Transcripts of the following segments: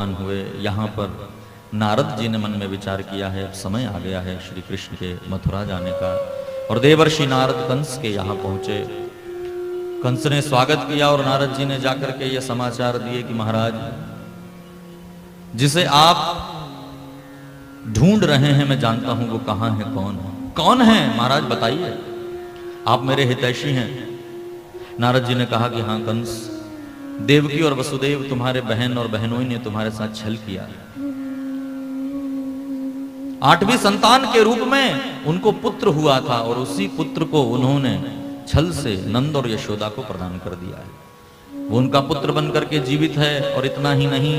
हुए। यहाँ पर नारद जी ने मन में विचार किया है, अब समय आ गया है श्री कृष्ण के मथुरा जाने का। और देवर्षि नारद कंस के यहाँ पहुंचे। कंस ने स्वागत किया और नारद जी ने जाकर के यह समाचार दिए कि महाराज, जिसे आप ढूंढ रहे हैं मैं जानता हूं वो कहां है, कौन है। कौन है महाराज बताइए, आप मेरे हितैषी हैं। नारद जी ने कहा कि हाँ कंस, देवकी और वसुदेव तुम्हारे बहन और बहनोई ने तुम्हारे साथ छल किया। 8वीं संतान के रूप में उनको पुत्र हुआ था और उसी पुत्र को उन्होंने छल से नंद और यशोदा को प्रदान कर दिया है। वो उनका पुत्र बनकर के जीवित है। और इतना ही नहीं,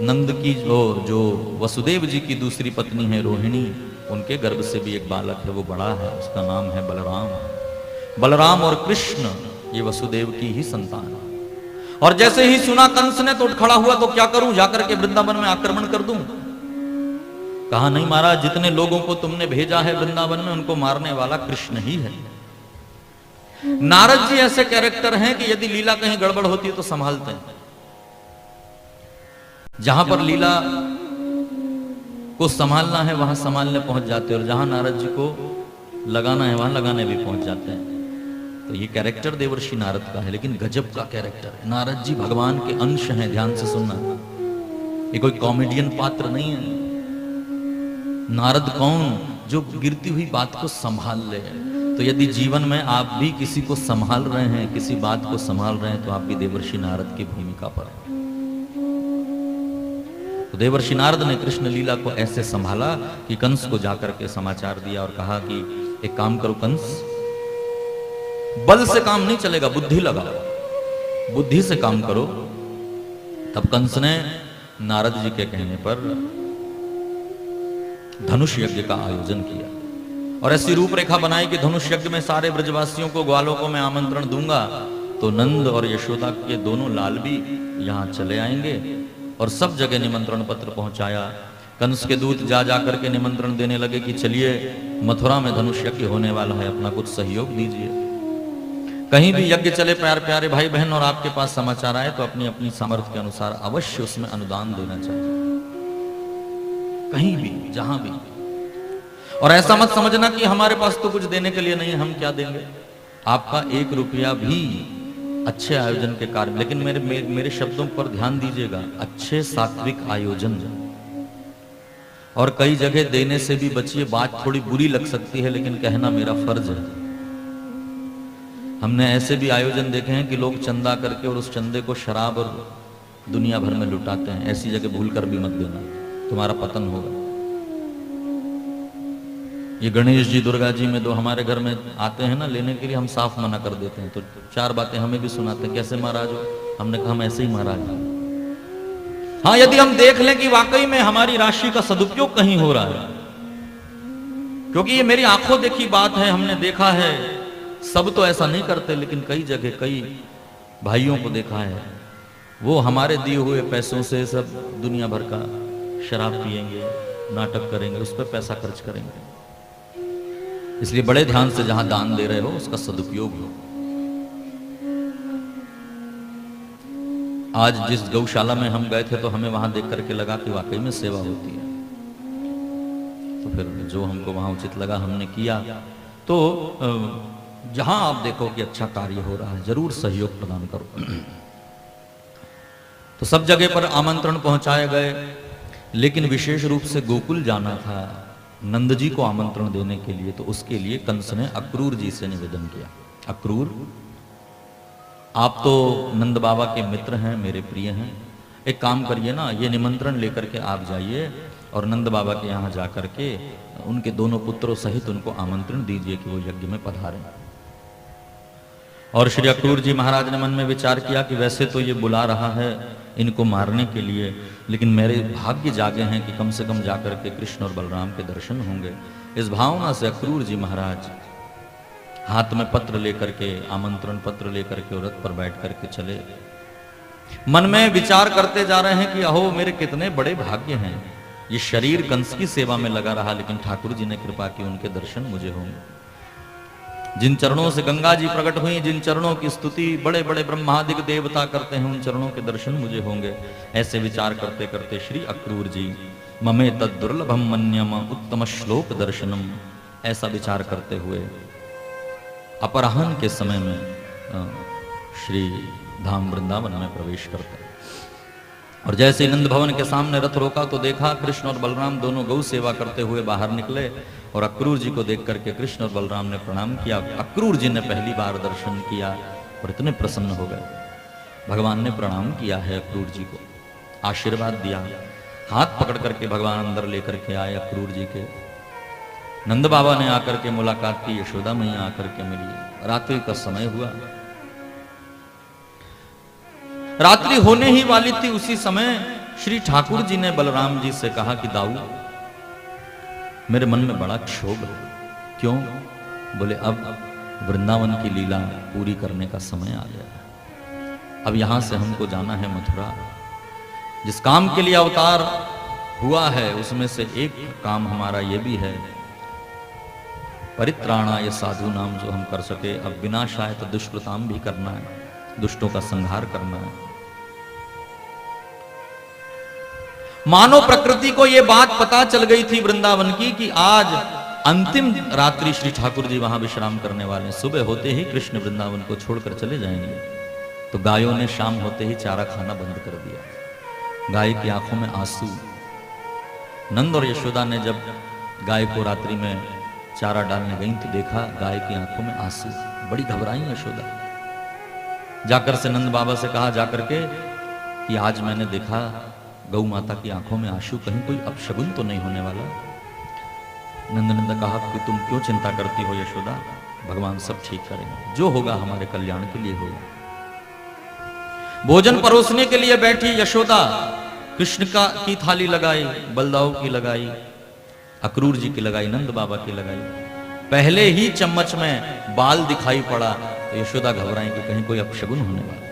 नंद की जो वसुदेव जी की दूसरी पत्नी है रोहिणी, उनके गर्भ से भी एक बालक है, वो बड़ा है, उसका नाम है बलराम। बलराम और कृष्ण ये वसुदेव की ही संतान है। और जैसे ही सुना कंस ने तो उठ खड़ा हुआ, तो क्या करूं, जाकर के वृंदावन में आक्रमण कर दूं। कहा नहीं महाराज, जितने लोगों को तुमने भेजा है वृंदावन में उनको मारने वाला कृष्ण ही है। नारद जी ऐसे कैरेक्टर हैं कि यदि लीला कहीं गड़बड़ होती है तो संभालते हैं। जहां पर लीला को संभालना है वहां संभालने पहुंच जाते हैं, और जहां नारद जी को लगाना है वहां लगाने भी पहुंच जाते हैं। तो ये कैरेक्टर देवर्षि नारद का है, लेकिन गजब का कैरेक्टर है। नारद जी भगवान के अंश हैं, ध्यान से सुनना। ये कोई कॉमेडियन पात्र नहीं है। नारद कौन, जो गिरती हुई बात को संभाल ले। तो यदि जीवन में आप भी किसी को संभाल रहे हैं, किसी बात को संभाल रहे हैं, तो आप भी देवर्षि नारद की भूमिका पर हैं। तो देवर्षि नारद ने कृष्ण लीला को ऐसे संभाला कि कंस को जाकर के समाचार दिया और कहा कि एक काम करो कंस, बल से काम नहीं चलेगा, बुद्धि लगाओ, बुद्धि से काम करो। तब कंस ने नारद जी के कहने पर धनुष यज्ञ का आयोजन किया और ऐसी रूपरेखा बनाई कि धनुष यज्ञ में सारे ब्रजवासियों को, ग्वालों को मैं आमंत्रण दूंगा, तो नंद और यशोदा के दोनों लाल भी यहाँ चले आएंगे। और सब जगह निमंत्रण पत्र पहुंचाया। कंस के दूत जा जाकर के निमंत्रण देने लगे कि चलिए मथुरा में धनुष यज्ञ होने वाला है, अपना कुछ सहयोग दीजिए। कहीं भी यज्ञ चले प्यारे प्यारे भाई बहन और आपके पास समाचार आए तो अपनी अपनी सामर्थ्य के अनुसार अवश्य उसमें अनुदान देना चाहिए, कहीं भी जहां भी। और ऐसा मत समझना कि हमारे पास तो कुछ देने के लिए नहीं है, हम क्या देंगे। आपका 1 रुपया भी अच्छे आयोजन के कार्य, लेकिन मेरे शब्दों पर ध्यान दीजिएगा, अच्छे सात्विक आयोजन। और कई जगह देने से भी बचिए, बात थोड़ी बुरी लग सकती है लेकिन कहना मेरा फर्ज है। हमने ऐसे भी आयोजन देखे हैं कि लोग चंदा करके और उस चंदे को शराब और दुनिया भर में लुटाते हैं। ऐसी जगह भूल कर भी मत देना, तुम्हारा पतन होगा। ये गणेश जी दुर्गा जी में दो हमारे घर में आते हैं ना लेने के लिए, हम साफ मना कर देते हैं। तो 4 बातें हमें भी सुनाते हैं, कैसे महाराज हो। हमने कहा हम ऐसे ही महाराज हैं। हाँ, यदि हम देख लें कि वाकई में हमारी राशि का सदुपयोग कहीं हो रहा है, क्योंकि ये मेरी आंखों देखी बात है, हमने देखा है। सब तो ऐसा नहीं करते, लेकिन कई जगह कई भाइयों को देखा है, वो हमारे दिए हुए पैसों से सब दुनिया भर का शराब पिएंगे, नाटक करेंगे, उस पर पैसा खर्च करेंगे। इसलिए बड़े ध्यान से जहां दान दे रहे हो उसका सदुपयोग हो। आज जिस गौशाला में हम गए थे तो हमें वहां देख करके लगा कि वाकई में सेवा होती है। तो फिर जो हमको वहां उचित लगा हमने किया। तो जहां आप देखो कि अच्छा कार्य हो रहा है, जरूर सहयोग प्रदान करो। तो सब जगह पर आमंत्रण पहुंचाए गए, लेकिन विशेष रूप से गोकुल जाना था नंद जी को आमंत्रण देने के लिए। तो उसके लिए कंस ने अक्रूर जी से निवेदन किया, अक्रूर आप तो नंद बाबा के मित्र हैं, मेरे प्रिय हैं, एक काम करिए ना, ये निमंत्रण लेकर के आप जाइए और नंद बाबा के यहाँ जाकर के उनके दोनों पुत्रों सहित उनको आमंत्रण दीजिए कि वो यज्ञ में पधारें। और श्री अक्रूर जी महाराज ने मन में विचार किया कि वैसे तो ये बुला रहा है इनको मारने के लिए, लेकिन मेरे भाग्य जागे हैं कि कम से कम जाकर के कृष्ण और बलराम के दर्शन होंगे। इस भावना से अक्रूर जी महाराज हाथ में पत्र लेकर के, आमंत्रण पत्र लेकर के रथ पर बैठ करके चले। मन में विचार करते जा रहे हैं कि अहो मेरे कितने बड़े भाग्य हैं, ये शरीर कंस की सेवा में लगा रहा, लेकिन ठाकुर जी ने कृपा की, उनके दर्शन मुझे होंगे। जिन चरणों से गंगा जी प्रकट हुई, जिन चरणों की स्तुति बड़े बड़े ब्रह्मादिक देवता करते हैं, उन चरणों के दर्शन मुझे होंगे। ऐसे विचार करते करते श्री अक्रूर जी ममे तद दुर्लभम मन्यम उत्तम श्लोक दर्शनम, ऐसा विचार करते हुए अपराह्न के समय में श्री धाम वृंदावन में प्रवेश करते हैं। और जैसे नंद भवन के सामने रथ रोका तो देखा कृष्ण और बलराम दोनों गौ सेवा करते हुए बाहर निकले, और अक्रूर जी को देख करके कृष्ण और बलराम ने प्रणाम किया। अक्रूर जी ने पहली बार दर्शन किया और इतने प्रसन्न हो गए। भगवान ने प्रणाम किया है अक्रूर जी को, आशीर्वाद दिया, हाथ पकड़ करके भगवान अंदर लेकर के आए अक्रूर जी के। नंद बाबा ने आकर के मुलाकात की, यशोदा मैया आकर के मिली। रात्रि का समय हुआ, रात्रि होने ही वाली थी। उसी समय श्री ठाकुर जी ने बलराम जी से कहा कि दाऊ, मेरे मन में बड़ा क्षोभ है। क्यों? बोले अब वृंदावन की लीला पूरी करने का समय आ गया। अब यहां से हमको जाना है मथुरा। जिस काम के लिए अवतार हुआ है उसमें से एक काम हमारा ये भी है, परित्राणा ये साधु नाम जो हम कर सके। अब विनाशाय तो दुष्कृताम भी करना है, दुष्टों का संहार करना है। मानो प्रकृति को यह बात पता चल गई थी वृंदावन की कि आज अंतिम रात्रि श्री ठाकुर जी वहां विश्राम करने वाले। सुबह होते ही कृष्ण वृंदावन को छोड़कर चले जाएंगे। तो गायों ने शाम होते ही चारा खाना बंद कर दिया। गाय की आंखों में आंसू। नंद और यशोदा ने जब गाय को रात्रि में चारा डालने गई तो देखा गाय की आंखों में आंसू। बड़ी घबराई यशोदा। जाकर से नंद बाबा से कहा जाकर के कि आज मैंने देखा गौ माता की आंखों में आंसू, कहीं कोई अपशगुन तो नहीं होने वाला। नंद ने कहा कि तुम क्यों चिंता करती हो यशोदा, भगवान सब ठीक करेंगे, जो होगा हमारे कल्याण के लिए होगा। भोजन परोसने के लिए बैठी यशोदा, कृष्ण की थाली लगाई, बलदाऊ की लगाई, अक्रूर जी की लगाई, नंद बाबा की लगाई। पहले ही चम्मच में बाल दिखाई पड़ा तो यशोदा घबराई कि कहीं कोई अपशगुन होने वाला।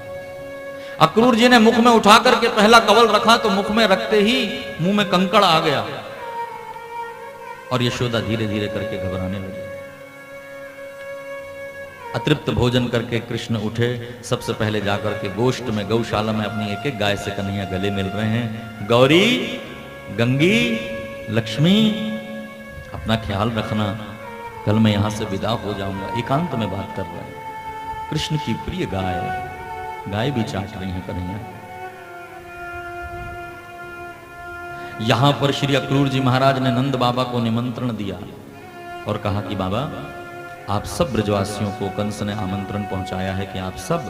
अक्रूर जी ने मुख में उठा करके पहला कवल रखा तो मुख में रखते ही मुंह में कंकड़ आ गया और यशोदा धीरे धीरे करके घबराने लगी। अतृप्त भोजन करके कृष्ण उठे। सबसे पहले जाकर के गोष्ठ में गौशाला में अपनी एक एक गाय से कन्हैया गले मिल रहे हैं। गौरी, गंगी, लक्ष्मी, अपना ख्याल रखना, कल मैं यहां से विदा हो जाऊंगा। एकांत में बात कर रहे हैं। कृष्ण की प्रिय गाय भी चाट रही है कन्हैया। यहां पर श्री अक्रूर जी महाराज ने नंद बाबा को निमंत्रण दिया और कहा कि बाबा, आप सब ब्रजवासियों को कंस ने आमंत्रण पहुंचाया है कि आप सब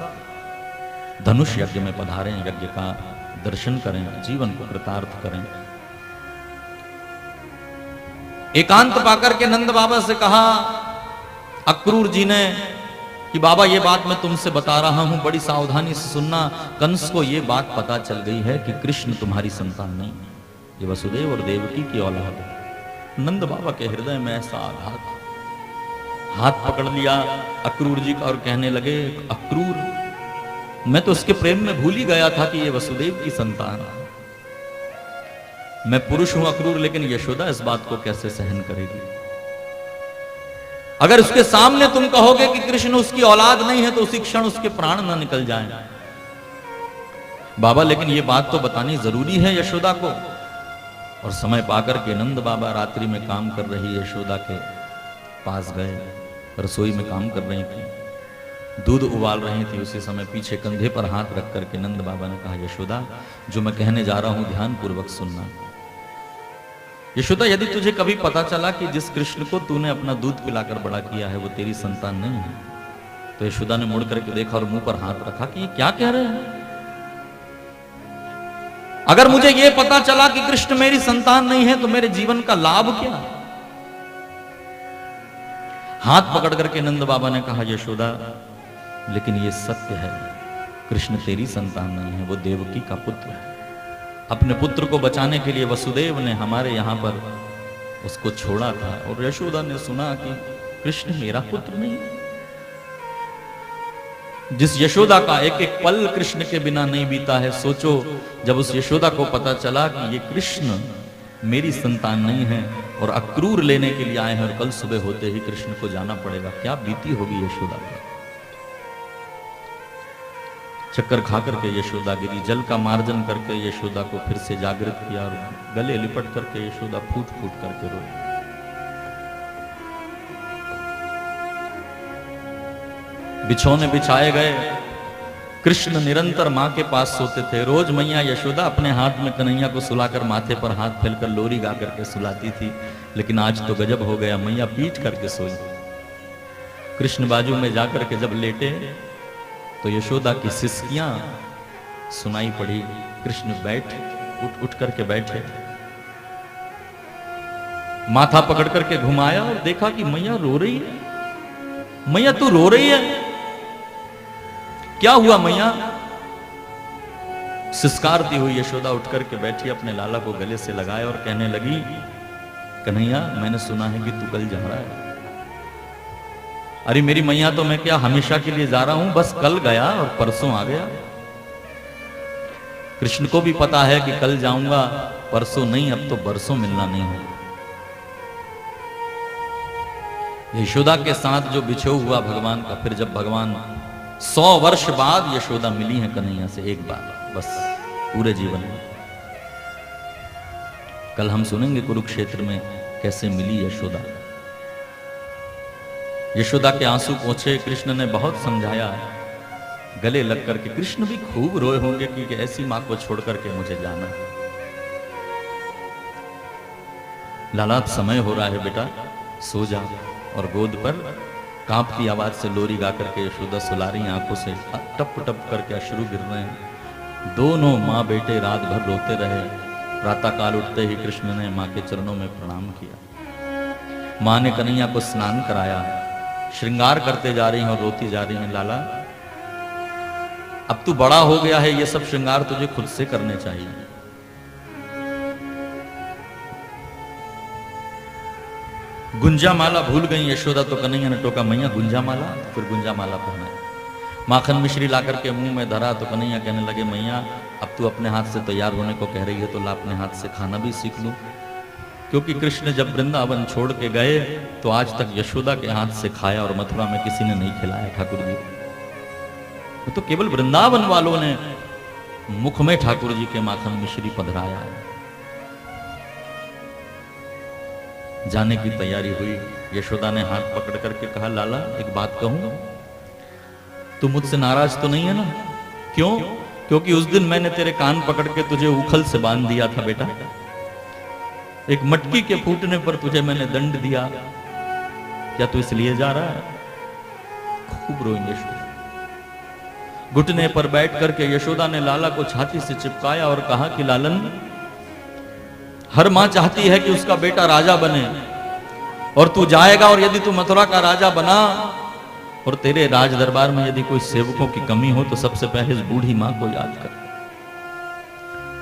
धनुष यज्ञ में पधारें, यज्ञ का दर्शन करें, जीवन को कृतार्थ करें। एकांत पाकर के नंद बाबा से कहा अक्रूर जी ने कि बाबा ये बात मैं तुमसे बता रहा हूं, बड़ी सावधानी से सुनना। कंस को ये बात पता चल गई है कि कृष्ण तुम्हारी संतान नहीं, ये वसुदेव और देवकी की औलाद है। नंद बाबा के हृदय में ऐसा आघात, हाथ पकड़ लिया अक्रूर जी का और कहने लगे, अक्रूर, मैं तो उसके प्रेम में भूल ही गया था कि ये वसुदेव की संतान है। मैं पुरुष हूं अक्रूर, लेकिन यशोदा इस बात को कैसे सहन करेगी? अगर उसके सामने तुम कहोगे कि कृष्ण उसकी औलाद नहीं है तो उसी क्षण उसके प्राण न निकल जाएं। बाबा, लेकिन ये बात तो बतानी जरूरी है यशोदा को। और समय पाकर के नंद बाबा रात्रि में काम कर रही यशोदा के पास गए। रसोई में काम कर रही थी, दूध उबाल रही थी। उसी समय पीछे कंधे पर हाथ रख करके नंद बाबा ने कहा, यशोदा, जो मैं कहने जा रहा हूं ध्यान पूर्वक सुनना। यशोदा, यदि तुझे कभी पता चला कि जिस कृष्ण को तूने अपना दूध पिलाकर बड़ा किया है वो तेरी संतान नहीं है, तो यशोदा ने मुड़ करके देखा और मुंह पर हाथ रखा कि ये क्या कह रहे हैं? अगर मुझे ये पता चला कि कृष्ण मेरी संतान नहीं है तो मेरे जीवन का लाभ क्या? हाथ पकड़ करके नंद बाबा ने कहा, यशोदा, लेकिन ये सत्य है, कृष्ण तेरी संतान नहीं है, वो देवकी का पुत्र है। अपने पुत्र को बचाने के लिए वसुदेव ने हमारे यहां पर उसको छोड़ा था और यशोदा ने सुना कि कृष्ण मेरा पुत्र नहीं। जिस यशोदा का एक एक पल कृष्ण के बिना नहीं बीता है, सोचो जब उस यशोदा को पता चला कि ये कृष्ण मेरी संतान नहीं है और अक्रूर लेने के लिए आए हैं और कल सुबह होते ही कृष्ण को जाना पड़ेगा। क्या बीती होगी यशोदा पर। चक्कर खा करके यशोदा गिरी, जल का मार्जन करके यशोदा को फिर से जागृत किया और गले लिपट करके यशोदा फूट फूट करके रोई। बिछौने बिछाए गए, कृष्ण निरंतर मां के पास सोते थे। रोज मैया यशोदा अपने हाथ में कन्हैया को सुलाकर माथे पर हाथ फैलकर लोरी गा करके सुलाती थी, लेकिन आज तो गजब हो गया, मैया पीट करके सोई। कृष्ण बाजू में जाकर के जब लेटे तो यशोदा की सिसकियां सुनाई पड़ी। कृष्ण उठ करके बैठे, माथा पकड़ करके घुमाया और देखा कि मैया रो रही है। मैया तू रो रही है, क्या हुआ मैया? सिसकारती हुई यशोदा उठ करके बैठी, अपने लाला को गले से लगाया और कहने लगी, कन्हैया मैंने सुना है कि तू कल जा रहा है। अरे मेरी मैया, तो मैं क्या हमेशा के लिए जा रहा हूं, बस कल गया और परसों आ गया। कृष्ण को भी पता है कि कल जाऊंगा, परसों नहीं, अब तो बरसों मिलना नहीं हो। यशोदा के साथ जो बिछो हुआ भगवान का, फिर जब भगवान 100 वर्ष बाद यशोदा मिली है कन्हैया से एक बार, बस पूरे जीवन में। कल हम सुनेंगे कुरुक्षेत्र में कैसे मिली यशोदा। यशोदा के आंसू पोंछे, कृष्ण ने बहुत समझाया, गले लग करके। कृष्ण भी खूब रोए होंगे कि ऐसी मां को छोड़ करके मुझे जाना। लाला समय हो रहा है बेटा, सो जा। और गोद पर कांपती आवाज से लोरी गा करके यशोदा सुला रही, आंखों से टप टप करके अश्रु गिर रहे हैं। दोनों माँ बेटे रात भर रोते रहे। प्रातः काल उठते ही कृष्ण ने माँ के चरणों में प्रणाम किया। माँ ने कन्हैया को स्नान कराया, श्रृंगार करते जा रही हैं और रोती जा रही हैं, लाला अब तू बड़ा हो गया है, ये सब श्रृंगार तुझे खुद से करने चाहिए। गुंजा माला भूल गई यशोदा, तो कन्हैया ने टोका, मैया गुंजा माला, तो फिर गुंजा माला पहना। माखन मिश्री ला करके मुंह में धरा, तो कन्हैया कहने लगे, मैया अब तू अपने हाथ से तैयार होने को कह रही है, तो ला अपने हाथ से खाना भी सीख लूं। क्योंकि कृष्ण जब वृंदावन छोड़ के गए तो आज तक यशोदा के हाथ से खाया और मथुरा में किसी ने नहीं खिलाया ठाकुर जी। तो केवल वृंदावन वालों ने मुख में ठाकुर जी के माखन मिश्री पधराया है। जाने की तैयारी हुई, यशोदा ने हाथ पकड़ करके कहा, लाला एक बात कहूं, तू मुझसे नाराज तो नहीं है ना? क्यों? क्योंकि उस दिन मैंने तेरे कान पकड़ के तुझे उखल से बांध दिया था बेटा। एक मटकी के फूटने पर तुझे मैंने दंड दिया, क्या तू इसलिए जा रहा है? खूब रोई यशोदा। घुटने पर बैठ करके यशोदा ने लाला को छाती से चिपकाया और कहा कि लालन, हर मां चाहती है कि उसका बेटा राजा बने, और तू जाएगा, और यदि तू मथुरा का राजा बना और तेरे राज दरबार में यदि कोई सेवकों की कमी हो तो सबसे पहले इस बूढ़ी मां को याद कर।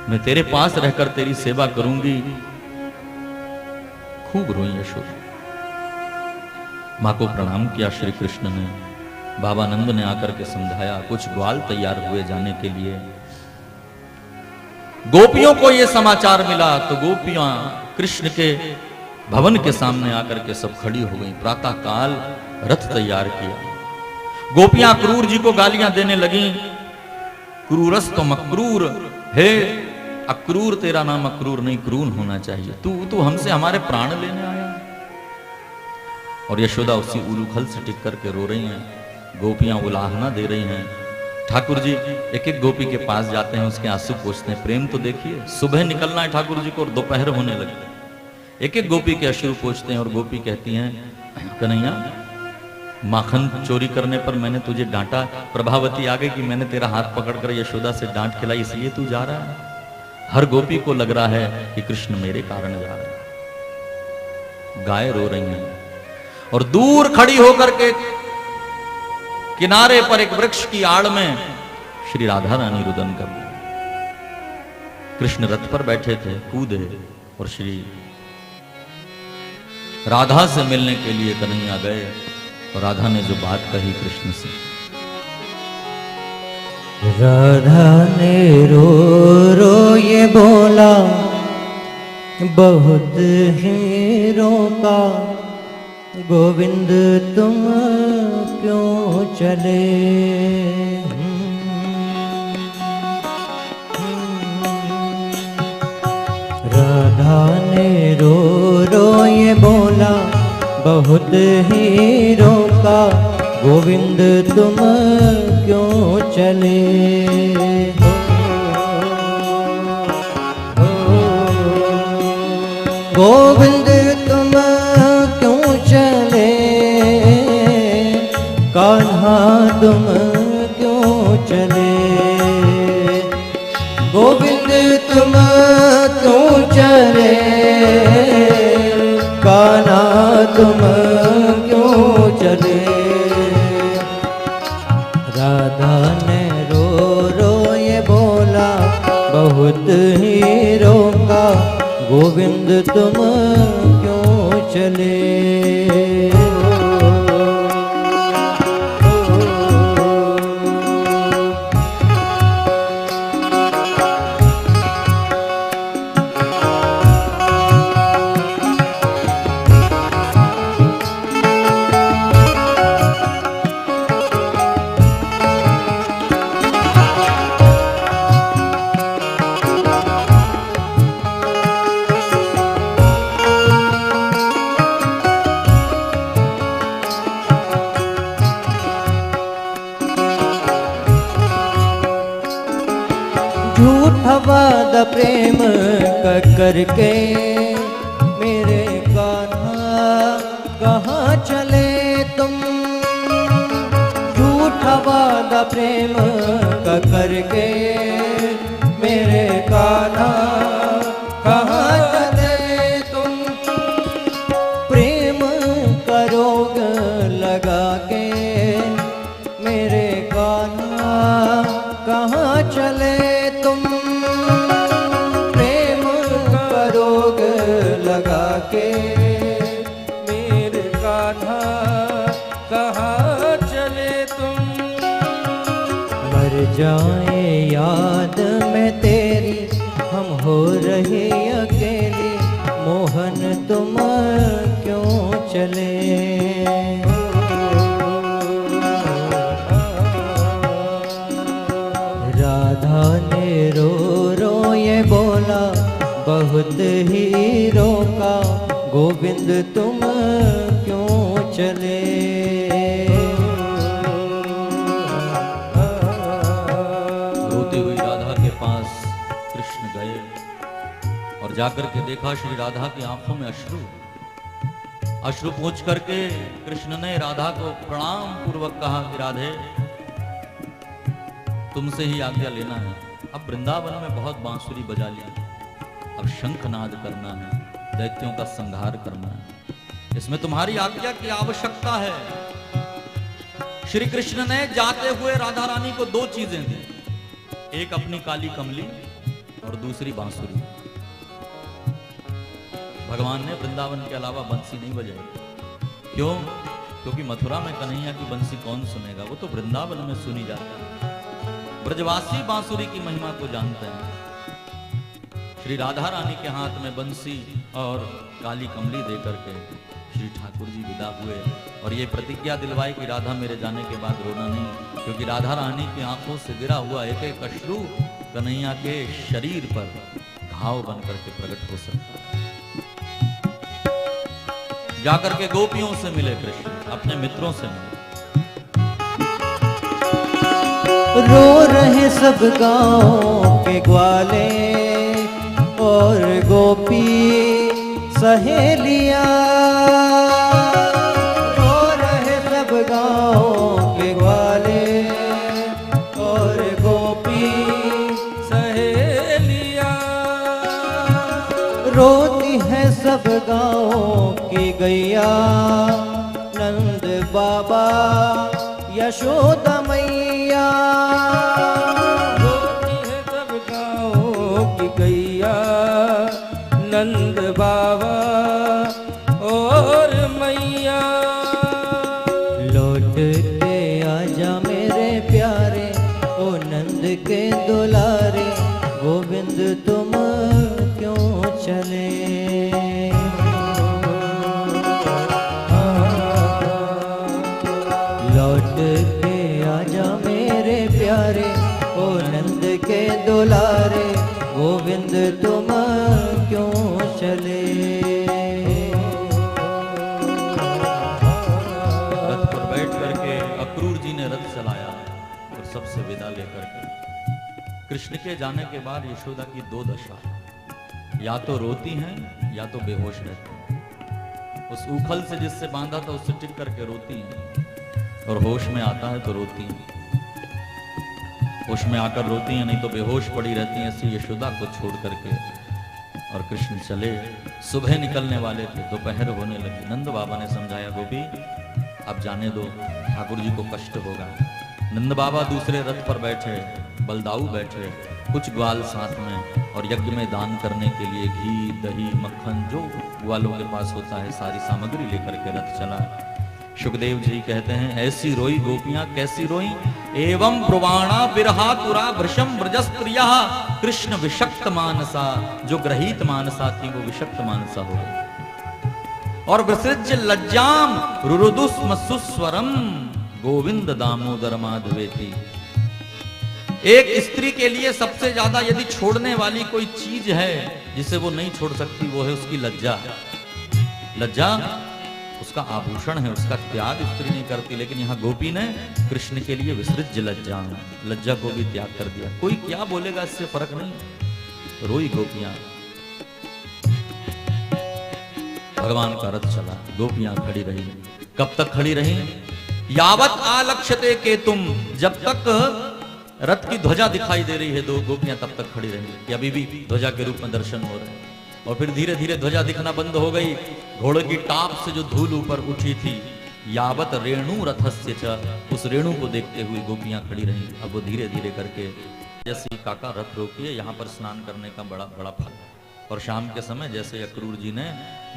मैं तेरे पास रहकर तेरी सेवा करूंगी। खूब रोई यशोदा। मां को प्रणाम किया श्री कृष्ण ने। बाबा नंद ने आकर के समझाया। कुछ ग्वाल तैयार हुए जाने के लिए। गोपियों को यह समाचार मिला तो गोपियां कृष्ण के भवन के सामने आकर के सब खड़ी हो गई। प्रातः काल रथ तैयार किया। गोपियां क्रूर जी को गालियां देने लगी। क्रूरस्त मक्रूर, हे अक्रूर, तेरा नाम अक्रूर नहीं क्रूर होना चाहिए। तू हमसे हमारे प्राण लेने आया। और यशोदा उसी उलूखल से टिक करके रो रही हैं। गोपियां उलाहना दे रही हैं। ठाकुर जी एक एक गोपी के पास जाते हैं, उसके आंसू पोंछते हैं। प्रेम तो देखिए, सुबह निकलना है ठाकुर जी को और दोपहर होने लगे। एक एक गोपी के अश्रु पोंछते हैं और गोपी कहती हैं, कन्हैया माखन चोरी करने पर मैंने तुझे डांटा। प्रभावती आ गई कि मैंने तेरा हाथ पकड़कर यशोदा से डांट खिलाई, इसलिए तू जा रहा है। हर गोपी को लग रहा है कि कृष्ण मेरे कारण जा रहे हैं। गाय रो रही हैं और दूर खड़ी होकर के किनारे पर एक वृक्ष की आड़ में श्री राधा रानी रुदन कर रही। कृष्ण रथ पर बैठे थे, कूदे और श्री राधा से मिलने के लिए कन्हैया गए। और राधा ने जो बात कही कृष्ण से, राधा ने रो रो ये बोला, बहुत हीरों का गोविंद तुम क्यों चले। राधा ने रो रो ये बोला, बहुत हीरों का गोविंद तुम क्यों चले। गोविंद तुम क्यों चले, कान्हा तुम क्यों चले। गोविंद तुम क्यों चले, कान्हा तुम क्यों चले। राधा ने रो रो ये बोला, बहुत हीरों का गोविंद तुम क्यों चले। झूठा वादा प्रेम करके मेरे कान्हा कहाँ चले तुम। झूठा वादा प्रेम करके मेरे कान्हा कहाँ चले तुम। प्रेम का रोग लगा के मेरे कान्हा कहाँ चले तुम। प्रेम का रोग लगा के मेरे कान्हा कहाँ चले तुम। मर जाए याद में तेरी हम हो रहे अकेली, मोहन तुम क्यों चले। राधा ने रो रो ये बोला, बहुत हीरों का गोविंद तुम क्यों चले। रोती हुई राधा के पास कृष्ण गए और जाकर के देखा श्री राधा की आंखों में अश्रु पूछ करके कृष्ण ने राधा को प्रणाम पूर्वक कहा कि राधे तुमसे ही आज्ञा लेना है। अब वृंदावन में बहुत बांसुरी बजा ली, अब शंखनाद करना है, दैत्यों का संहार करना है, इसमें तुम्हारी आज्ञा की आवश्यकता है। श्री कृष्ण ने जाते हुए राधा रानी को दो चीजें दी, एक अपनी काली कमली और दूसरी बांसुरी। भगवान ने वृंदावन के अलावा बंसी नहीं बजाई। क्यों? क्योंकि मथुरा में कन्हैया की बंसी कौन सुनेगा, वो तो वृंदावन में सुनी जाती है। ब्रजवासी बांसुरी की महिमा को जानते हैं। श्री राधा रानी के हाथ में बंसी और काली कमली देकर के श्री ठाकुर जी विदा हुए और ये प्रतिज्ञा दिलवाई कि राधा मेरे जाने के बाद रोना नहीं, क्योंकि राधा रानी की आंखों से गिरा हुआ एक एक अश्रु कन्हैया के शरीर पर घाव बनकर के प्रकट हो सकता है। जाकर के गोपियों से मिले कृष्ण, अपने मित्रों से मिले। रो रहे सब गाँव के ग्वाले और गोपी सहेलियां। रो रहे सब गाँव के ग्वाले और गोपी सहेलियां। रोती है सब गाँव की गैया, नंद बाबा यशोदा मैया। रोती है सब गाँव की गैया, नंद बाबा और मैया। लौट के आजा मेरे प्यारे, ओ नंद के दुलारे, गोविंद तुम क्यों चले। क्यों चले। रथ पर बैठ करके अक्रूर जी ने रथ चलाया और सबसे विदा लेकर के कृष्ण के जाने के बाद यशोदा की दो दशा, या तो रोती हैं या तो बेहोश रहती हैं। उस उखल से जिससे बांधा था उससे टिक करके रोती हैं और होश में आता है तो रोती हैं, होश में आकर रोती हैं, नहीं तो बेहोश पड़ी रहती हैं। ऐसी यशोदा को छोड़ करके और कृष्ण चले। सुबह निकलने वाले थे, दोपहर होने लगी। नंद बाबा ने समझाया, गोपी अब जाने दो, ठाकुर जी को कष्ट होगा। नंद बाबा दूसरे रथ पर बैठे, बलदाऊ बैठे, कुछ ग्वाल साथ में, और यज्ञ में दान करने के लिए घी, दही, मक्खन जो ग्वालों के पास होता है सारी सामग्री लेकर के रथ चला। सुखदेव जी कहते हैं, ऐसी रोई गोपियां, कैसी रोई? एवं ब्रुवाणा बिरहा तुरा वृषम ब्रजस्त्रिया कृष्ण विषक्त मानसा। जो ग्रहित मानसा थी वो विषक्त मानसा हो गई। और विसृज लज्जाम रुरुदुस्म सुस्वरम गोविंद दामोदर माधवेति। एक स्त्री के लिए सबसे ज्यादा यदि छोड़ने वाली कोई चीज है जिसे वो नहीं छोड़ सकती, वो है उसकी लज्जा। लज्जा उसका आभूषण है, उसका त्याग स्त्री नहीं करती। लेकिन यहाँ गोपी ने कृष्ण के लिए विसृज लज्जा, लज्जा को भी त्याग कर दिया। कोई क्या बोलेगा इससे फर्क नहीं। रोई गोपियां। भगवान का रथ चला, गोपियां खड़ी रही। कब तक खड़ी रही? यावत आलक्ष्यते के तुम, जब तक रथ की ध्वजा दिखाई दे रही है दो गोपियां तब तक खड़ी रही कि अभी भी ध्वजा के रूप में दर्शन हो रहे हैं। और फिर धीरे धीरे ध्वजा दिखना बंद हो गई। घोड़े की टाप से जो धूल ऊपर उठी थी, यावत रेणु रथस्य च, उस रेणु को देखते हुए गोपियां खड़ी रही। अब वो धीरे धीरे करके, जैसे काका रथ रोकिए, यहाँ पर स्नान करने का बड़ा बड़ा फल। और शाम के समय जैसे अक्रूर जी ने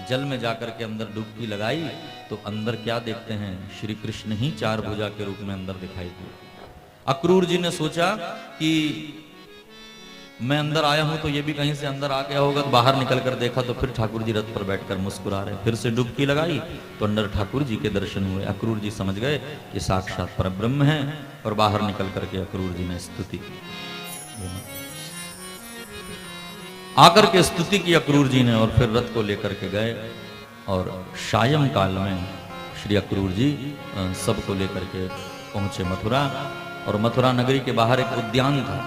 जल में जाकर के अंदर डुबकी लगाई तो अंदर क्या देखते हैं? श्री कृष्ण ही चार भुजा के रूप में अंदर दिखाई दिए। अक्रूर जी ने सोचा कि मैं अंदर आया हूं तो ये भी कहीं से अंदर आ गया होगा। बाहर निकल कर देखा तो फिर ठाकुर जी रथ पर बैठकर मुस्कुरा रहे। फिर से डुबकी लगाई तो अंदर ठाकुर जी के दर्शन हुए। अक्रूर जी समझ गए कि साक्षात परब्रह्म है। और बाहर निकल करके अक्रूर जी ने स्तुति की। आकर के स्तुति की अक्रूर जी ने, और फिर रथ को लेकर के गए। और सायं काल में श्री अक्रूर जी सबको लेकर के पहुंचे मथुरा। और मथुरा नगरी के बाहर एक उद्यान था,